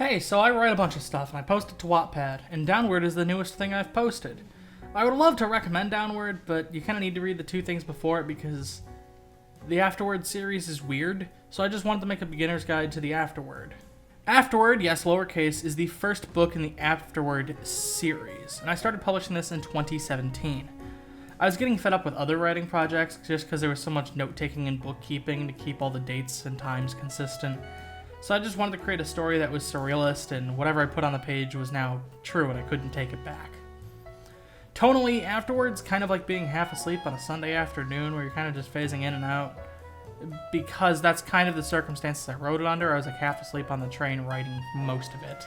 Hey, so I write a bunch of stuff and I post it to Wattpad, and Downward is the newest thing I've posted. I would love to recommend Downward, but you kind of need to read the two things before it because the Afterward series is weird, so I just wanted to make a beginner's guide to the Afterward. Afterward, yes, lowercase, is the first book in the Afterward series, and I started publishing this in 2017. I was getting fed up with other writing projects just because there was so much note-taking and bookkeeping to keep all the dates and times consistent. So I just wanted to create a story that was surrealist and whatever I put on the page was now true and I couldn't take it back. Tonally, Afterward's kind of like being half asleep on a Sunday afternoon where you're kind of just phasing in and out. Because that's kind of the circumstances I wrote it under. I was like half asleep on the train writing most of it.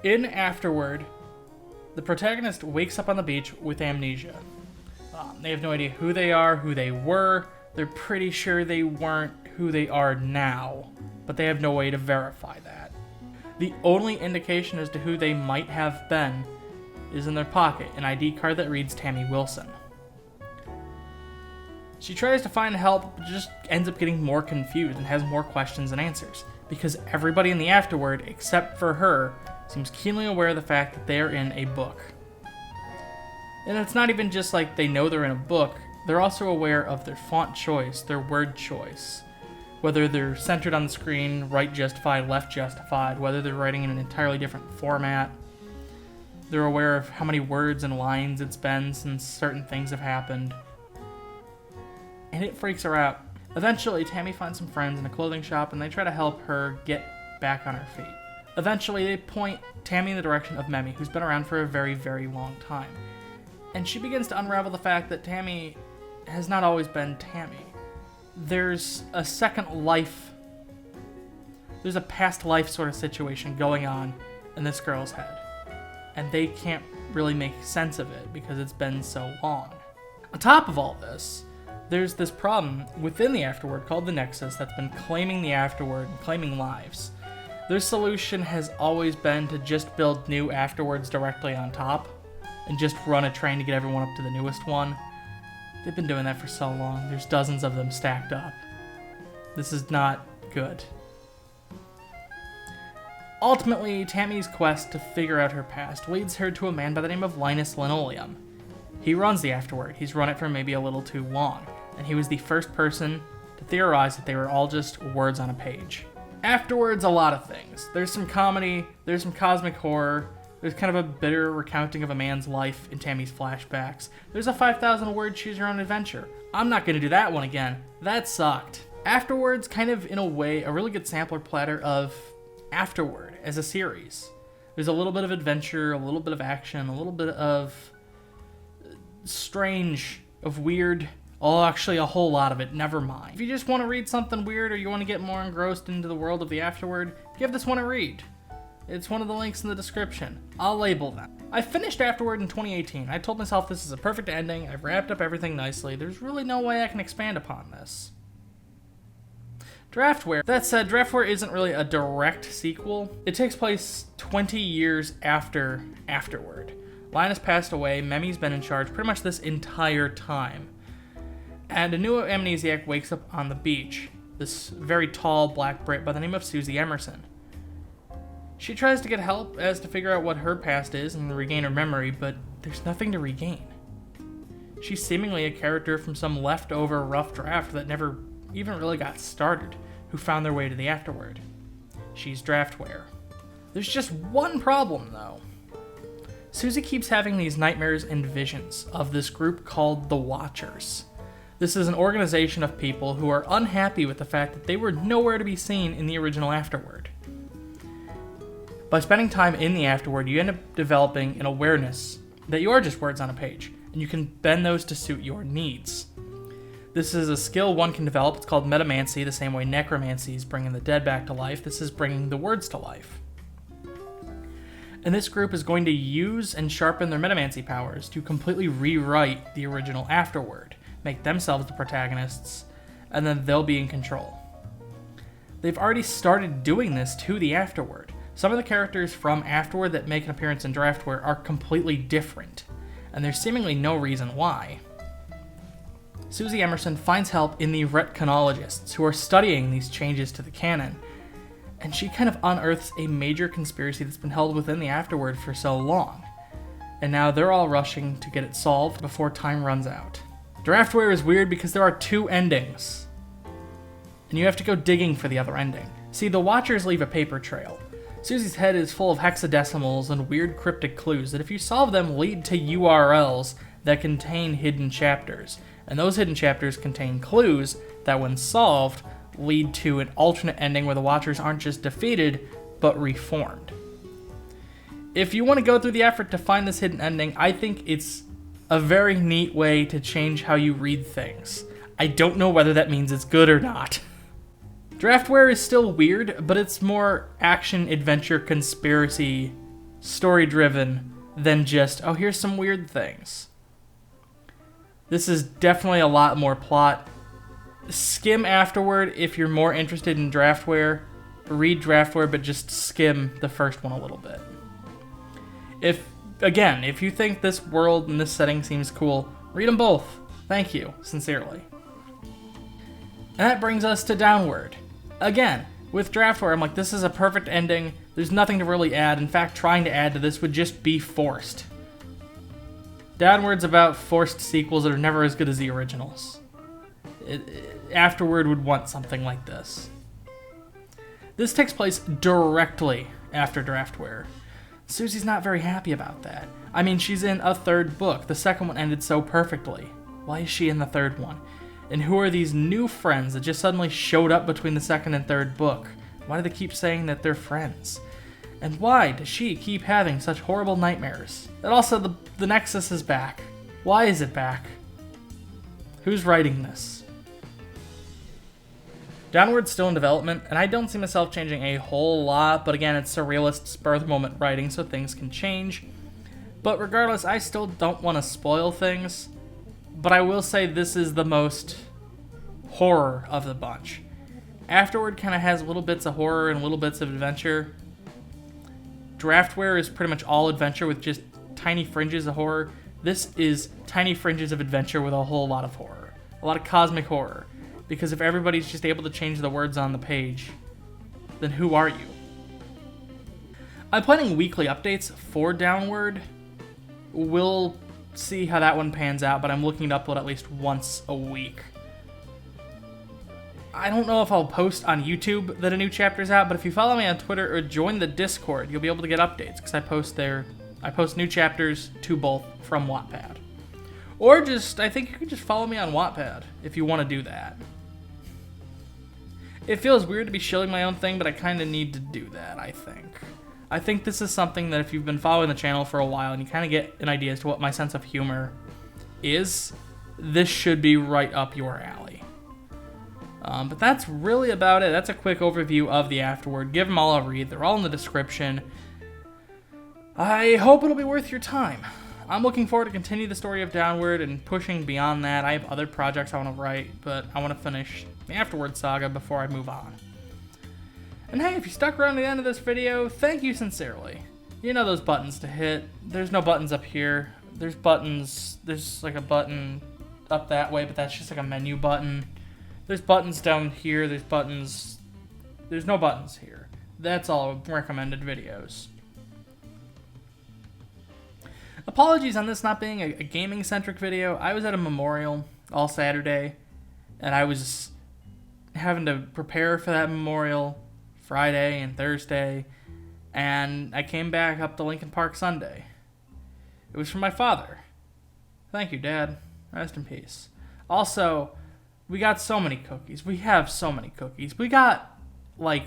In Afterward, the protagonist wakes up on the beach with amnesia. They have no idea who they are, who they were. They're pretty sure they weren't who they are now, but they have no way to verify that. The only indication as to who they might have been is in their pocket, an ID card that reads Tammy Wilson. She tries to find help, but just ends up getting more confused and has more questions than answers, because everybody in the Afterward, except for her, seems keenly aware of the fact that they are in a book. And it's not even just like they know they're in a book, they're also aware of their font choice, their word choice. Whether they're centered on the screen, right justified, left justified, whether they're writing in an entirely different format. They're aware of how many words and lines it's been since certain things have happened. And it freaks her out. Eventually, Tammy finds some friends in a clothing shop and they try to help her get back on her feet. Eventually, they point Tammy in the direction of Memmy, who's been around for a very, very long time. And she begins to unravel the fact that Tammy has not always been Tammy. There's a second life, there's a past life sort of situation going on in this girl's head. And they can't really make sense of it because it's been so long. On top of all this, there's this problem within the Afterward called the Nexus that's been claiming the Afterward and claiming lives. Their solution has always been to just build new Afterwards directly on top and just run a train to get everyone up to the newest one. They've been doing that for so long. There's dozens of them stacked up. This is not good. Ultimately, Tammy's quest to figure out her past leads her to a man by the name of Linus Linoleum. He runs the Afterward. He's run it for maybe a little too long, and he was the first person to theorize that they were all just words on a page. Afterward's a lot of things. There's some comedy, there's some cosmic horror, there's kind of a bitter recounting of a man's life in Tammy's flashbacks. There's a 5,000 word choose your own adventure. I'm not going to do that one again. That sucked. Afterward's kind of, in a way, a really good sampler platter of Afterward as a series. There's a little bit of adventure, a little bit of action, a little bit of strange, of weird. Oh, actually a whole lot of it, never mind. If you just want to read something weird or you want to get more engrossed into the world of the Afterward, give this one a read. It's one of the links in the description. I'll label them. I finished Afterward in 2018. I told myself this is a perfect ending. I've wrapped up everything nicely. There's really no way I can expand upon this. Draftware. That said, Draftware isn't really a direct sequel. It takes place 20 years after Afterward. Linus passed away, Memmy's been in charge pretty much this entire time. And a new amnesiac wakes up on the beach. This very tall black Brit by the name of Susie Emerson. She tries to get help as to figure out what her past is and regain her memory, but there's nothing to regain. She's seemingly a character from some leftover rough draft that never even really got started, who found their way to the Afterward. She's Draftware. There's just one problem, though. Susie keeps having these nightmares and visions of this group called the Watchers. This is an organization of people who are unhappy with the fact that they were nowhere to be seen in the original Afterward. By spending time in the Afterward, you end up developing an awareness that you are just words on a page, and you can bend those to suit your needs. This is a skill one can develop. It's called metamancy, the same way necromancy is bringing the dead back to life. This is bringing the words to life. And this group is going to use and sharpen their metamancy powers to completely rewrite the original Afterward, make themselves the protagonists, and then they'll be in control. They've already started doing this to the Afterward. Some of the characters from Afterward that make an appearance in Draftware are completely different, and there's seemingly no reason why. Susie Emerson finds help in the retconologists, who are studying these changes to the canon, And she kind of unearths a major conspiracy that's been held within the afterword for so long. And now they're all rushing to get it solved before time runs out. Draftware is weird because there are 2 endings. And you have to go digging for the other ending. See, the Watchers leave a paper trail. Susie's head is full of hexadecimals and weird cryptic clues that if you solve them lead to URLs that contain hidden chapters. And those hidden chapters contain clues that when solved lead to an alternate ending where the Watchers aren't just defeated, but reformed. If you want to go through the effort to find this hidden ending, I think it's a very neat way to change how you read things. I don't know whether that means it's good or not. Draftware is still weird, but it's more action, adventure, conspiracy, story-driven than just, oh, here's some weird things. This is definitely a lot more plot. Skim Afterward if you're more interested in Draftware. Read Draftware, but just skim the first one a little bit. If you think this world and this setting seems cool, read them both. Thank you, sincerely. And that brings us to Downward. Again, with Draftware, I'm like, this is a perfect ending. There's nothing to really add. In fact, trying to add to this would just be forced. Downward's about forced sequels that are never as good as the originals. Afterward would want something like this. This takes place directly after Draftware. Susie's not very happy about that. I mean, she's in a 3rd book. The 2nd one ended so perfectly. Why is she in the 3rd one? And who are these new friends that just suddenly showed up between the 2nd and 3rd book? Why do they keep saying that they're friends? And why does she keep having such horrible nightmares? And also, the Nexus is back. Why is it back? Who's writing this? Downward's still in development, and I don't see myself changing a whole lot, but again, it's surrealist, spur-of-the-moment writing, so things can change. But regardless, I still don't want to spoil things, but I will say this is the most horror of the bunch. Afterward kind of has little bits of horror and little bits of adventure. Draftware is pretty much all adventure with just tiny fringes of horror. This is tiny fringes of adventure with a whole lot of horror. A lot of cosmic horror. Because if everybody's just able to change the words on the page, then who are you? I'm planning weekly updates for Downward. We'll see how that one pans out, but I'm looking to upload at least once a week. I don't know if I'll post on YouTube that a new chapter's out, but if you follow me on Twitter or join the Discord, you'll be able to get updates, because I post there. I post new chapters to both from Wattpad. Or I think you can just follow me on Wattpad if you want to do that. It feels weird to be shilling my own thing, but I kind of need to do that, I think. I think this is something that if you've been following the channel for a while and you kind of get an idea as to what my sense of humor is, this should be right up your alley. But that's really about it. That's a quick overview of the Afterward. Give them all a read. They're all in the description. I hope it'll be worth your time. I'm looking forward to continue the story of Downward and pushing beyond that. I have other projects I want to write, but I want to finish the Afterward saga before I move on. And hey, if you stuck around to the end of this video, thank you sincerely. You know those buttons to hit. There's no buttons up here. There's buttons. There's like a button up that way, but that's just like a menu button. There's buttons down here. There's buttons. There's no buttons here. That's all recommended videos. Apologies on this not being a gaming-centric video. I was at a memorial all Saturday, and I was having to prepare for that memorial Friday and Thursday, and I came back up to Lincoln Park Sunday. It was for my father. Thank you, Dad. Rest in peace. Also, we got so many cookies. We have so many cookies. We got like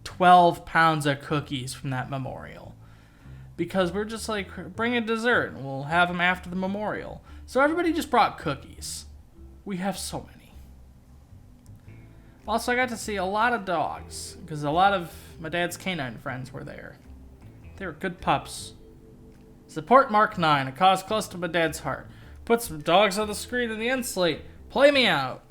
12 pounds of cookies from that memorial. Because we're just like, bring a dessert and we'll have them after the memorial. So everybody just brought cookies. We have so many. Also, I got to see a lot of dogs because a lot of my dad's canine friends were there. They were good pups. Support Mark 9, a cause close to my dad's heart. Put some dogs on the screen in the end slate. Play me out.